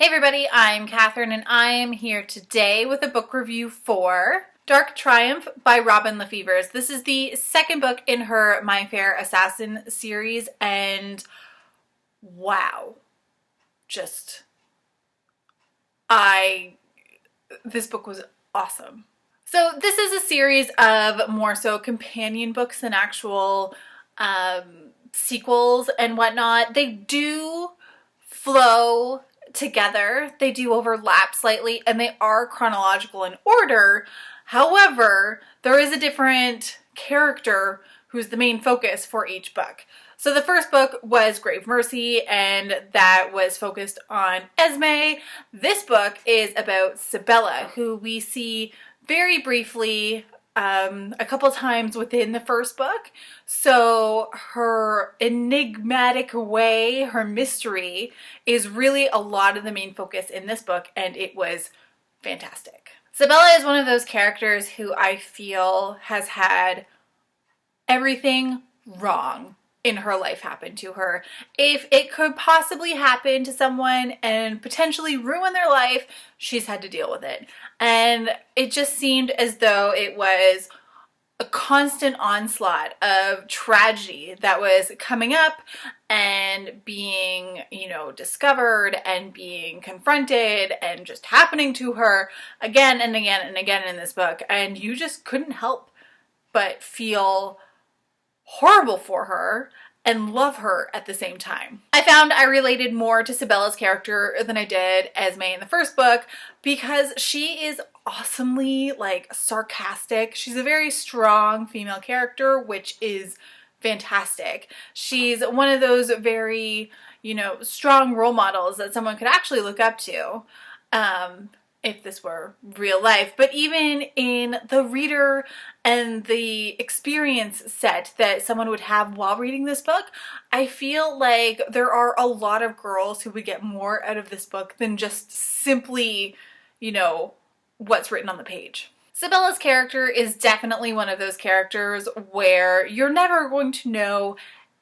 Hey everybody, I'm Catherine and I am here today with a book review for Dark Triumph by Robin LaFevers. This is the second book in her My Fair Assassin series and wow, this book was awesome. So this is a series of more so companion books than actual sequels and whatnot. They do flow together, they do overlap slightly, and they are chronological in order. However, there is a different character who's the main focus for each book. So the first book was Grave Mercy, and that was focused on Esme. This book is about Sybella, who we see very briefly a couple times within the first book. So her enigmatic way, her mystery, is really a lot of the main focus in this book, and it was fantastic. Sybella is one of those characters who I feel has had everything wrong in her life happen to her. If it could possibly happen to someone and potentially ruin their life, she's had to deal with it. And it just seemed as though it was a constant onslaught of tragedy that was coming up and being, discovered and being confronted and just happening to her again and again and again in this book. And you just couldn't help but feel horrible for her and love her at the same time. I found I related more to Sybella's character than I did Esme in the first book because she is awesomely sarcastic. She's a very strong female character, which is fantastic. She's one of those very, strong role models that someone could actually look up to. If this were real life, but even in the reader and the experience set that someone would have while reading this book, I feel like there are a lot of girls who would get more out of this book than just simply, what's written on the page. Sybella's character is definitely one of those characters where you're never going to know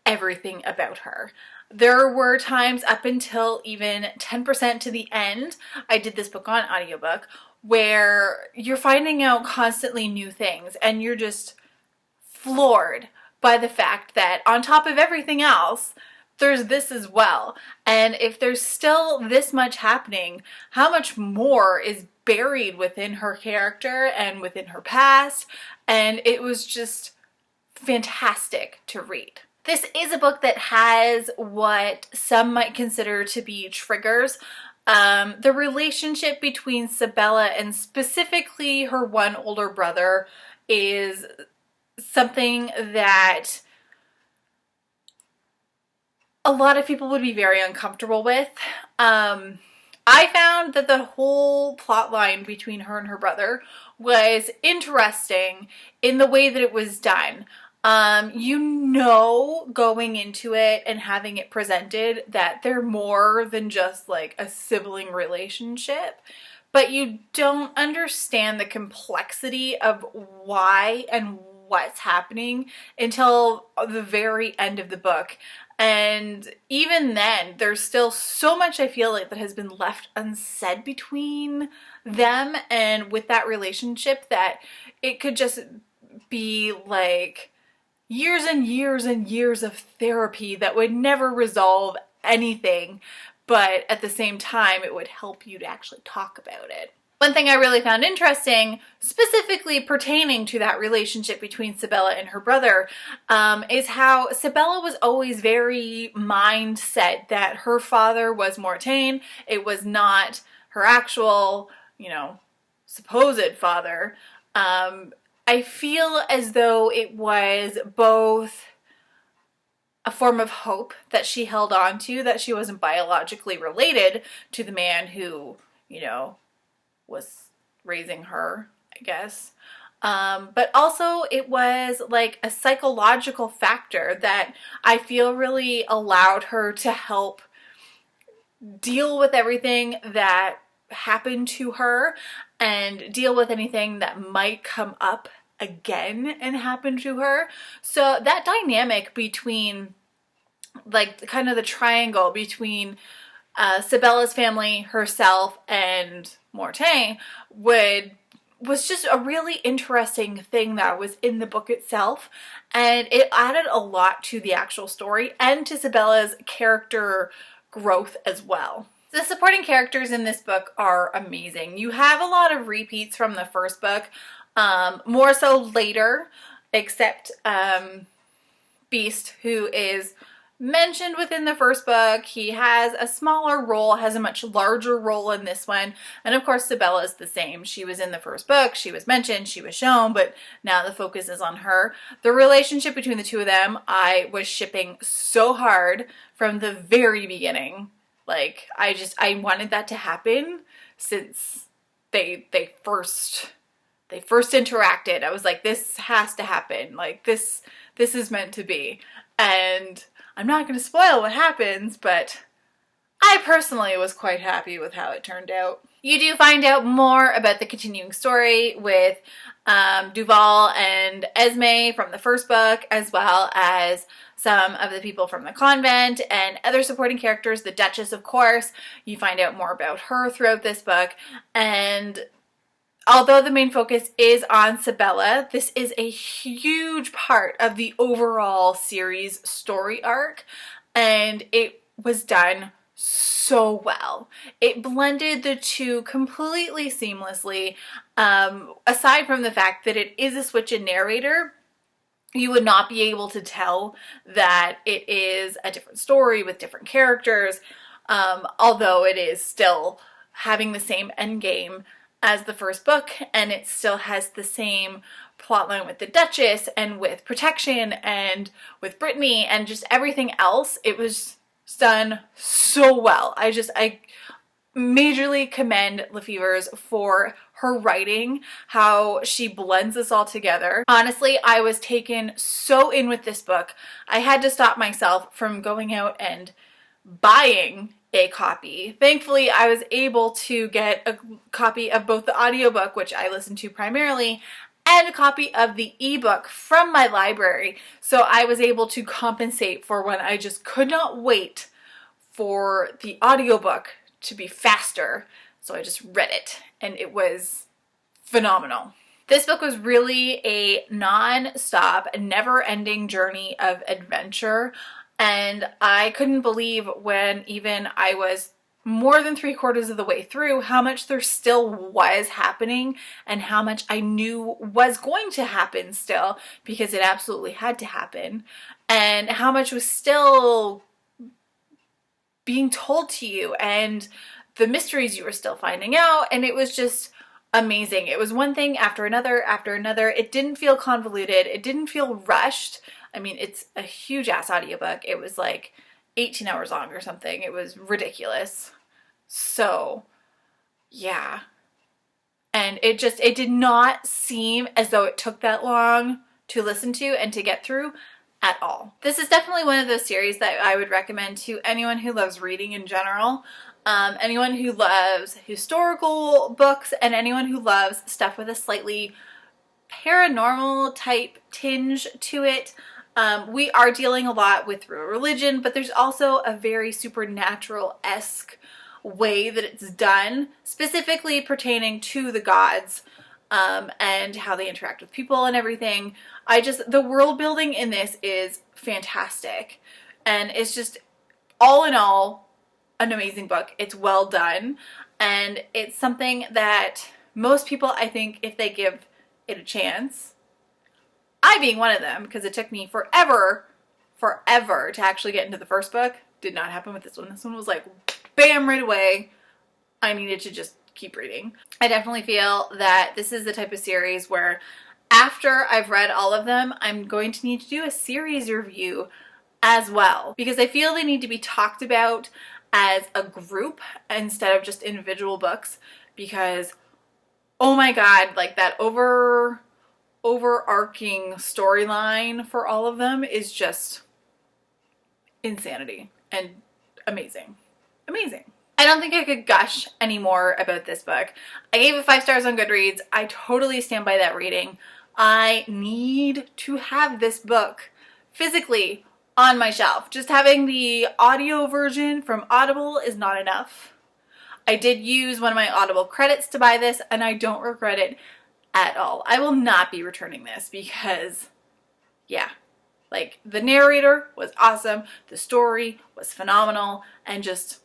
everything about her. There were times up until even 10% to the end, I did this book on audiobook, where you're finding out constantly new things and you're just floored by the fact that on top of everything else, there's this as well. And if there's still this much happening, how much more is buried within her character and within her past? And it was just fantastic to read. This is a book that has what some might consider to be triggers. The relationship between Sybella and specifically her one older brother is something that a lot of people would be very uncomfortable with. I found that the whole plot line between her and her brother was interesting in the way that it was done. Going into it and having it presented that they're more than just like a sibling relationship, but you don't understand the complexity of why and what's happening until the very end of the book. And even then, there's still so much I feel like that has been left unsaid between them and with that relationship that it could just be like years and years and years of therapy that would never resolve anything, but at the same time, it would help you to actually talk about it. One thing I really found interesting, specifically pertaining to that relationship between Sybella and her brother, is how Sybella was always very mindset that her father was Mortain. It was not her actual, supposed father. I feel as though it was both a form of hope that she held on to, that she wasn't biologically related to the man who, was raising her, I guess. But also it was like a psychological factor that I feel really allowed her to help deal with everything that happened to her and deal with anything that might come up again and happen to her. So that dynamic between kind of the triangle between Sybella's family, herself, and Mortain was just a really interesting thing that was in the book itself, and it added a lot to the actual story and to Sybella's character growth as well. The supporting characters in this book are amazing. You have a lot of repeats from the first book, more so later, except Beast, who is mentioned within the first book. He has a smaller role, has a much larger role in this one. And of course, Sybella is the same. She was in the first book, she was mentioned, she was shown, but now the focus is on her. The relationship between the two of them, I was shipping so hard from the very beginning. Like, I wanted that to happen since they first interacted. I was like, this has to happen. Like, this is meant to be. And I'm not going to spoil what happens, but I personally was quite happy with how it turned out. You do find out more about the continuing story with Duval and Esme from the first book, as well as some of the people from the convent and other supporting characters. The Duchess, of course. You find out more about her throughout this book. And although the main focus is on Sybella, this is a huge part of the overall series story arc, and it was done so well. It blended the two completely seamlessly. Aside from the fact that it is a switch in narrator, you would not be able to tell that it is a different story with different characters, although it is still having the same end game as the first book, and it still has the same plotline with the Duchess and with protection and with Brittany and just everything else. It was done so well. I majorly commend LaFevers for her writing, how she blends this all together. Honestly, I was taken so in with this book, I had to stop myself from going out and buying a copy. Thankfully, I was able to get a copy of both the audiobook, which I listened to primarily, and a copy of the ebook from my library. So I was able to compensate for when I just could not wait for the audiobook to be faster. So I just read it, and it was phenomenal. This book was really a non-stop, never-ending journey of adventure. And I couldn't believe when even I was more than 3/4 of the way through how much there still was happening and how much I knew was going to happen still, because it absolutely had to happen, and how much was still being told to you and the mysteries you were still finding out. And it was just amazing. It was one thing after another after another. It didn't feel convoluted. It didn't feel rushed. I mean, it's a huge ass audiobook. It was like 18 hours long or something. It was ridiculous. So, yeah. And it did not seem as though it took that long to listen to and to get through at all. This is definitely one of those series that I would recommend to anyone who loves reading in general. Anyone who loves historical books, and anyone who loves stuff with a slightly paranormal type tinge to it. We are dealing a lot with religion, but there's also a very supernatural-esque way that it's done, specifically pertaining to the gods, and how they interact with people and everything. The world building in this is fantastic, and it's just, all in all, an amazing book. It's well done, and it's something that most people, I think, if they give it a chance, I being one of them, because it took me forever to actually get into the first book. Did not happen with this one. This one was like, bam, right away. I needed to just keep reading. I definitely feel that this is the type of series where after I've read all of them, I'm going to need to do a series review as well, because I feel they need to be talked about as a group instead of just individual books, because oh my god, like that overarching storyline for all of them is just insanity and amazing. Amazing. I don't think I could gush anymore about this book. I gave it 5 stars on Goodreads. I totally stand by that rating. I need to have this book physically on my shelf. Just having the audio version from Audible is not enough. I did use one of my Audible credits to buy this, and I don't regret it at all. I will not be returning this because, yeah, like, the narrator was awesome, the story was phenomenal, and just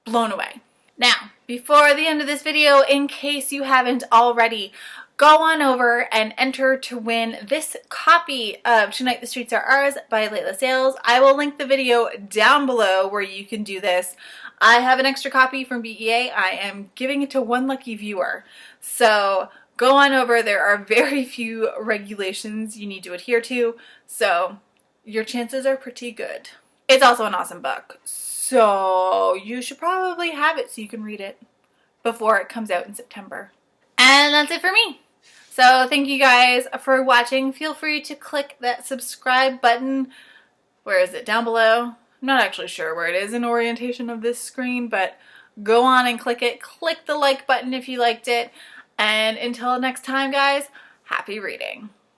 blown away. Now, before the end of this video, in case you haven't already, go on over and enter to win this copy of Tonight the Streets Are Ours by Layla Sales. I will link the video down below where you can do this. I have an extra copy from BEA. I am giving it to one lucky viewer. So go on over. There are very few regulations you need to adhere to, so your chances are pretty good. It's also an awesome book, so you should probably have it so you can read it before it comes out in September. And that's it for me. So thank you guys for watching. Feel free to click that subscribe button. Where is it? Down below? I'm not actually sure where it is in orientation of this screen, but go on and click it. Click the like button if you liked it. And until next time, guys, happy reading.